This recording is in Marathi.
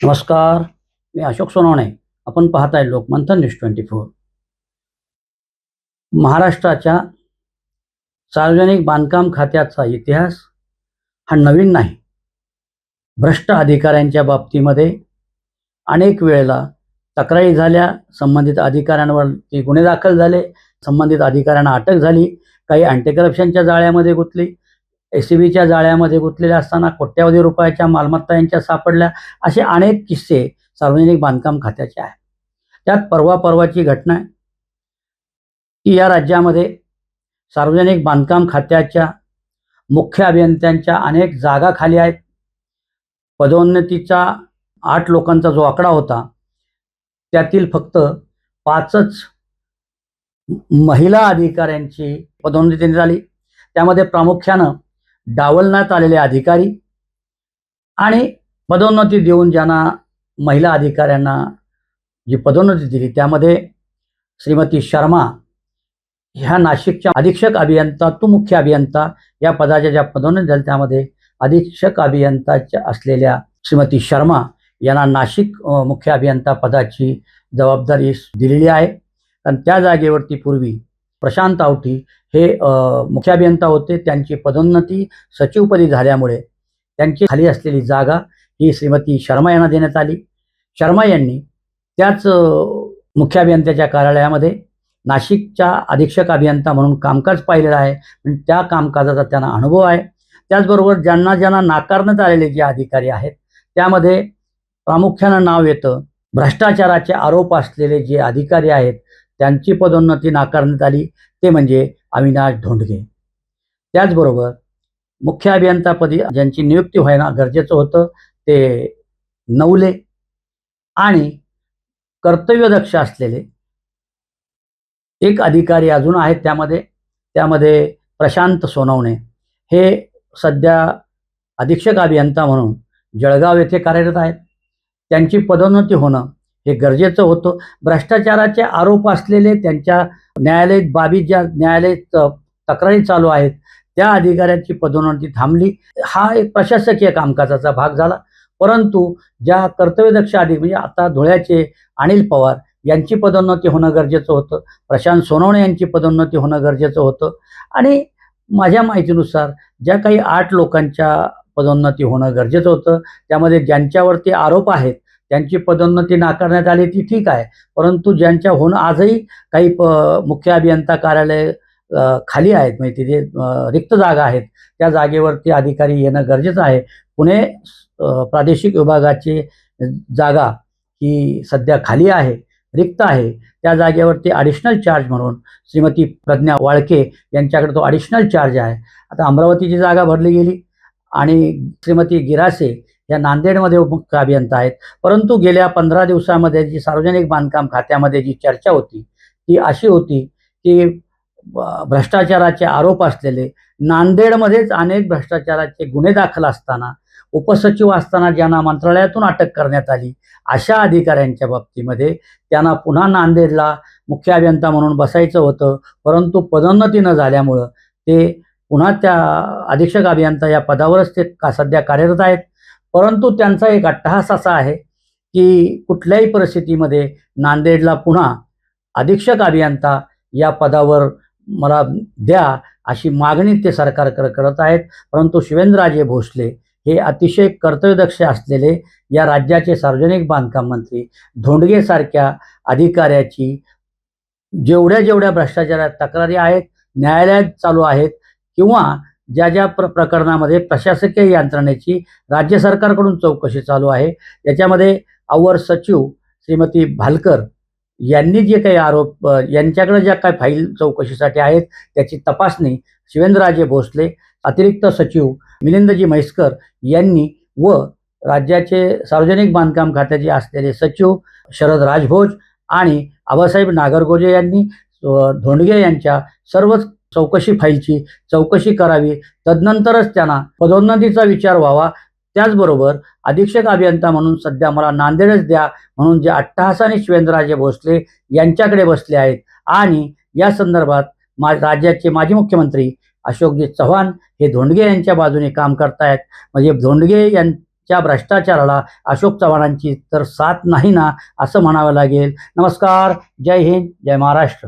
नमस्कार. मी अशोक सोनवणे. आपण पाहताय लोकमंथन न्यूज 24. महाराष्ट्राच्या सार्वजनिक बांधकाम खात्याचा इतिहास हा नवीन नाही. भ्रष्ट अधिकाऱ्यांच्या बाबतीमध्ये अनेक वेळेला तक्रारी झाल्या, संबंधित अधिकाऱ्यांवरती गुन्हे दाखल झाले, संबंधित अधिकाऱ्यांना अटक झाली, काही अँटी करप्शनच्या जाळ्यामध्ये गुंतली, एसीबीच्या जाळ्यामध्ये गुंतलेल्या असताना कोट्यावधी रुपयाच्या मालमत्ता यांच्या सापडल्या. असे अनेक किस्से सार्वजनिक बांधकाम खात्याचे आहेत. त्यात परवाची घटना आहे की या राज्यामध्ये सार्वजनिक बांधकाम खात्याच्या मुख्य अभियंत्यांच्या अनेक जागा खाली आहेत. पदोन्नतीचा 8 लोकांचा जो आकडा होता त्यातील फक्त 5च महिला अधिकाऱ्यांची पदोन्नती झाली. त्यामध्ये प्रामुख्यानं डावलण्यात आलेले अधिकारी आणि पदोन्नती देऊन ज्यांना महिला अधिकाऱ्यांना जी पदोन्नती दिली त्यामध्ये श्रीमती शर्मा ह्या नाशिकच्या अधीक्षक अभियंता तो मुख्य अभियंता या पदाच्या ज्या पदोन्नती झाल्या त्यामध्ये अधीक्षक अभियंताच्या असलेल्या श्रीमती शर्मा यांना नाशिक मुख्य अभियंता पदाची जबाबदारी दिलेली आहे. कारण त्या जागेवरती पूर्वी प्रशांत आवटी हे मुख्य अभियंता होते. त्यांची पदोन्नती सचिवपदी झाल्यामुळे त्यांची खाली असलेली जागा ही श्रीमती शर्मा यांना देण्यात आली. शर्मा यांनी त्याच मुख्य अभियंत्याच्या कार्यालयामध्ये नाशिकच्या अधीक्षक अभियंता म्हणून कामकाज पाहिलेलं आहे. त्या कामकाजाचा त्यांना अनुभव आहे. त्याचबरोबर ज्यांना नाकारण्यात आलेले जे अधिकारी आहेत त्यामध्ये प्रामुख्यानं नाव येतं भ्रष्टाचाराचे आरोप असलेले जे अधिकारी आहेत त्यांची पदोन्नती नाकारण्यात आली ते म्हणजे अविनाश धोंडगे. त्याचबरोबर मुख्य अभियंतापदी ज्यांची नियुक्ती व्हायला गरजेचं होतं ते नवले आणि कर्तव्यदक्ष असलेले एक अधिकारी अजून आहेत. त्यामध्ये प्रशांत सोनवणे हे सध्या अधीक्षक अभियंता म्हणून जळगाव येथे कार्यरत आहेत. त्यांची पदोन्नती होणं हे गरजेचं होतं. भ्रष्टाचाराचे आरोप असलेले त्यांच्या न्यायालयीन बाबी ज्या न्यायालयीन तक्रारी चालू आहेत त्या अधिकाऱ्यांची पदोन्नती थांबली. हा एक प्रशासकीय कामकाजाचा भाग झाला. परंतु ज्या कर्तव्यदक्ष म्हणजे आता धुळ्याचे अनिल पवार यांची पदोन्नती होणं गरजेचं होतं. प्रशांत सोनवणे यांची पदोन्नती होणं गरजेचं होतं. आणि माझ्या माहितीनुसार ज्या काही 8 लोकांच्या पदोन्नती होणं गरजेचं होतं त्यामध्ये ज्यांच्यावरती आरोप आहेत त्यांची पदोन्नती नाकारण्यात आली ती ठीक आहे. परंतु ज्यांच्या होणं आजही काही मुख्य अभियंता कार्यालय खाली आहेत म्हणजे तिथे रिक्त जागा आहेत त्या जागेवरती अधिकारी येणं गरजेचं आहे. पुणे प्रादेशिक विभागाची जागा ही सध्या खाली आहे, रिक्त आहे. त्या जागेवरती ॲडिशनल चार्ज म्हणून श्रीमती प्रज्ञा वाळके यांच्याकडे तो ॲडिशनल चार्ज आहे. आता अमरावतीची जागा भरली गेली आणि श्रीमती गिरासे या नांदेडमध्ये मुख्य अभियंता आहेत. परंतु गेल्या 15 दिवसामध्ये जी सार्वजनिक बांधकाम खात्यामध्ये जी चर्चा होती ती अशी होती की भ्रष्टाचाराचे आरोप असलेले नांदेडमध्येच अनेक भ्रष्टाचाराचे गुन्हे दाखल असताना उपसचिव असताना ज्यांना मंत्रालयातून अटक करण्यात आली अशा अधिकाऱ्यांच्या बाबतीमध्ये त्यांना पुन्हा नांदेडला मुख्य अभियंता म्हणून बसायचं होतं. परंतु पदोन्नती न झाल्यामुळं ते पुन्हा त्या अधीक्षक अभियंता या पदावरच ते सध्या कार्यरत आहेत. परंतु त्यांचा एक अट्टहास असा आहे की कुठल्याही परिस्थितीमध्ये नांदेडला पुन्हा अधीक्षक अभियंता या पदावर मला द्या अशी मागणी ते सरकारकडे करत आहेत. परंतु शिवेंद्रराजे भोसले हे अतिशय कर्तव्यदक्ष असलेले या राज्याचे सार्वजनिक बांधकाम मंत्री धोंडगेसारख्या अधिकाऱ्याची जेवढ्या भ्रष्टाचारात तक्रारी आहेत न्यायालयात चालू आहेत किंवा ज्या प्रकरणामध्ये प्रशासकीय यंत्रणेची राज्य सरकारकडून चौकशी चालू आहे याच्यामध्ये अवर सचिव श्रीमती भालकर यांनी जे काही आरोप यांच्याकडे ज्या काही फाईल चौकशीसाठी आहेत त्याची तपासणी शिवेंद्रराजे भोसले, अतिरिक्त सचिव मिलिंदजी म्हैसकर यांनी व राज्याचे सार्वजनिक बांधकाम खात्याचे असलेले सचिव शरद राजभोज आणि आबासाहेब नागरगोजे यांनी धोंडगे यांच्या सर्वच चौकशी फाईलची चौकशी करावी. तदनंतरच त्यांना पदोन्नतीचा विचार व्हावा. त्याचबरोबर अधीक्षक अभियंता म्हणून सध्या मला नांदेडच द्या म्हणून जे अट्टहासाने शिवेंद्रराजे भोसले यांच्याकडे बसले आहेत आणि या संदर्भात राज्याचे माजी मुख्यमंत्री अशोकजी चव्हाण हे धोंडगे यांच्या बाजूने काम करतायत. म्हणजे धोंडगे च्या भ्रष्टाचाराला अशोक चव्हाणांची तर साथ नाही ना, असं म्हणावं लागेल. नमस्कार, जय हिंद, जय महाराष्ट्र.